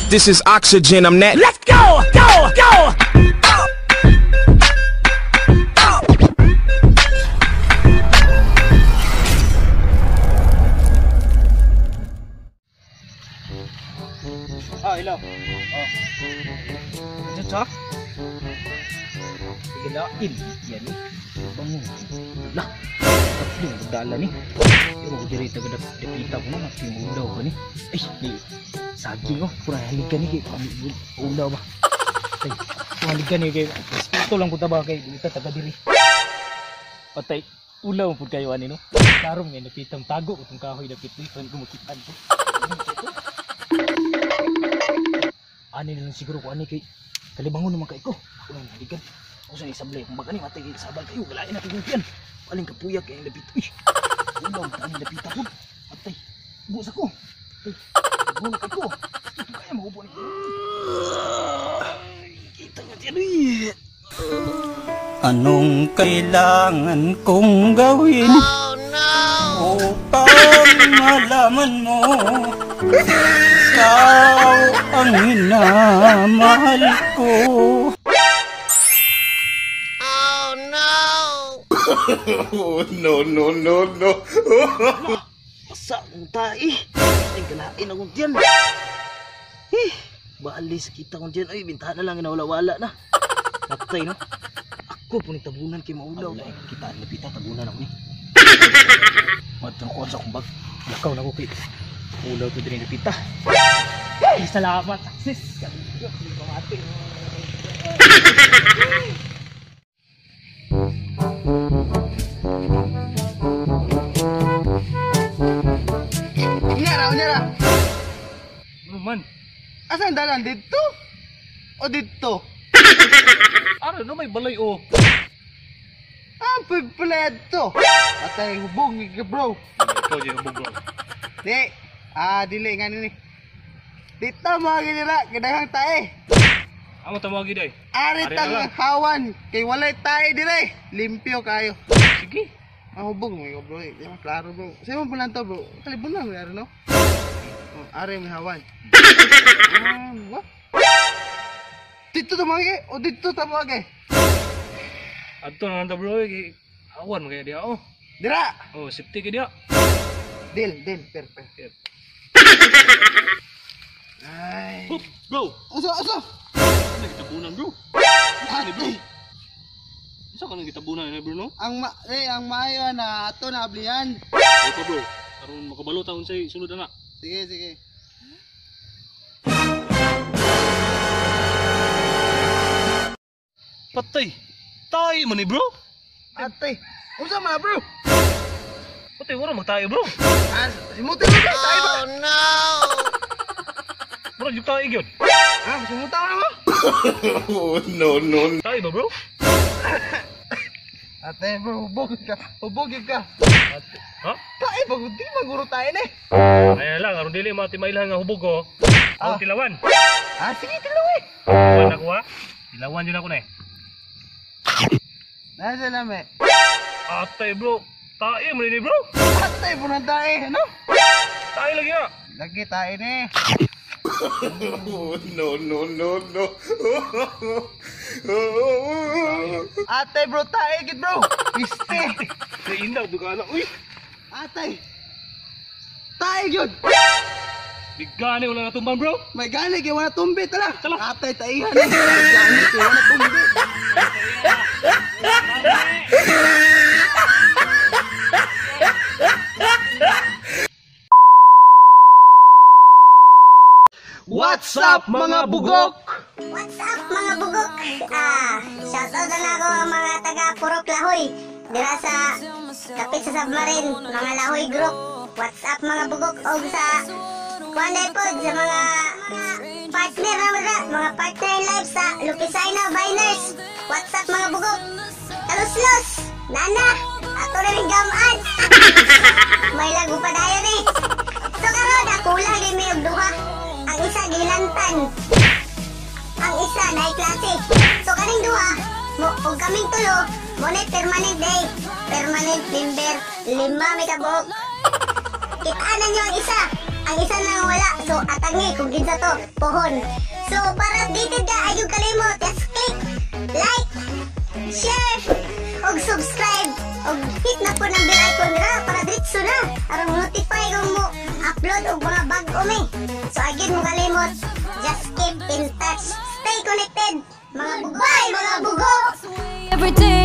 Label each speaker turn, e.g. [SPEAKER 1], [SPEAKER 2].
[SPEAKER 1] This is oxygen, I'm that.
[SPEAKER 2] Let's go! Go! Go!
[SPEAKER 3] Hello. Cocok. Bigalain. Yan ni. Bangun. Lah. Yung dala ni. Yung diri taga dapita ko na yung udaw ko ni. Ay, ni saging oh. Kurang haligan ni kay udaw ba. Ay, haligan ni kay ito lang punta ba kay dito taga diri. Patay. Ulaw pud kayo ani no. Karon nga napitang tago itong kahoy dapit ni kon gumukitan ko. Ani lang siguro ko ani kay kalibangon naman kay ko. Ako lang haligan. Ako sa isablay kung bagani matay kay sabal kayo walain na pigyan. Paling kapuyak kay dapit. Uy. Ulaw ang dapit ako. Patay. Bus ako. Ay. Buno kay ko. Kaya mahubo ni. Kita nga diyan.
[SPEAKER 4] Anong kailangan kong gawin? Oh no! Upang malaman mo ikaw ang minamahal ko.
[SPEAKER 5] Oh no!
[SPEAKER 6] Oh, no.
[SPEAKER 3] Masa kong tae. Ay galain akong diyan. Baalis kita kong diyan. Ay bintahan na lang nawala-wala na. Patay no. Ako po ni tabunan kay maulaw. Ay kita napita tabunan ako ni. Matro ko sa kumbag. Lakaw na ko kay ulaw to din napita. Ay salamat sis. Kaliyok ni pamati.
[SPEAKER 2] Unyara.
[SPEAKER 3] Man,
[SPEAKER 2] Asan dalan dito? O dito?
[SPEAKER 3] ano no may balay o.
[SPEAKER 2] Ah, pagpaleto. Atay hubog ni bro.
[SPEAKER 3] Ikaw di hubog bro.
[SPEAKER 2] Di. Dili nga ni. Dito mga ginira, gidahang tae.
[SPEAKER 3] Amo tamo gi day.
[SPEAKER 2] Ari tang hawan kay walay tae dire. Limpyo kayo.
[SPEAKER 3] Sige.
[SPEAKER 2] Hubog mo bro. Klaro bro. Sa mo bulan to bro. Kalibon lang yaro no. Ari may hawan. What? Dito tamage o dito tamage.
[SPEAKER 3] Adto na nanda bro gi awan mo kaya dia oh.
[SPEAKER 2] Dira.
[SPEAKER 3] Oh, safety kay dia.
[SPEAKER 2] Deal, perfect. Ay.
[SPEAKER 3] Bro.
[SPEAKER 2] Asa?
[SPEAKER 3] Ano gitabunan bro? Ano bro? Isa ka nang gitabunan ni bro no?
[SPEAKER 2] Ang maayo na ato na ablihan.
[SPEAKER 3] Ito bro. Karon makabalo ta unsay sulod na.
[SPEAKER 2] Sige.
[SPEAKER 3] Patay. Tayo man ni bro.
[SPEAKER 2] Ate. Unsa man bro?
[SPEAKER 3] Patay wala magtayo bro.
[SPEAKER 2] Simutin mo tayo ba?
[SPEAKER 5] Oh no!
[SPEAKER 3] Bro, yung tayo gyud.
[SPEAKER 2] Simutan na mo?
[SPEAKER 6] Oh, no.
[SPEAKER 3] Tayo ba bro?
[SPEAKER 2] Ate bro, hubog ka.
[SPEAKER 3] Ha?
[SPEAKER 2] Tayo ba di maguro tayo ni?
[SPEAKER 3] Ay lang, aron dili matimailan nga hubog ko. Ang tilawan.
[SPEAKER 2] Sige tilaw
[SPEAKER 3] Tilawan ako ha. Tilawan yun ako na eh.
[SPEAKER 2] Nasa lame.
[SPEAKER 3] Atay bro. Tayo mo ni bro.
[SPEAKER 2] Ate po na tayo, ano?
[SPEAKER 3] Tayo lagi ha.
[SPEAKER 2] Lagi tayo ni.
[SPEAKER 6] Oh, no.
[SPEAKER 2] Ate bro, tayo gid bro. Piste.
[SPEAKER 3] Sa indaw, dugala. Uy!
[SPEAKER 2] Ate. Tayo gyud.
[SPEAKER 3] Bigane wala natumban bro.
[SPEAKER 2] May gani kay wala tumbi tala.
[SPEAKER 3] Tala.
[SPEAKER 2] Ate taihan. Gani kay wala tumbi. What's up mga bugok?
[SPEAKER 5] What's up mga bugok? Shoutout na ako ang mga taga Purok Lahoy. Dira sa kapit sa submarine, mga Lahoy group. What's up mga bugok? O sa kuanday po sa mga partner mga partner in life sa Lupisaina Viners. What's up mga bugok? Kaluslos! Nana! Ato na rin gamaan! May lagu pa dayo ni. So karon ako lagi may duha. Ang isa gilantan. Ang isa naay klase. So kaning duha, og kaming tulo, mo na permanent day. Permanent member, 5 may kabuok. Kita na nyo ang isa. ang isa na wala. So atangi kung kinsa to pohon. So para updated ka ayo kalimot, just click like, share og subscribe og hit na po ng bell icon nila para diretso na aron notify kung mo upload og mga bag-o me. So again mo kalimot, just keep in touch, stay connected mga bugay, mga bugok.
[SPEAKER 1] Every day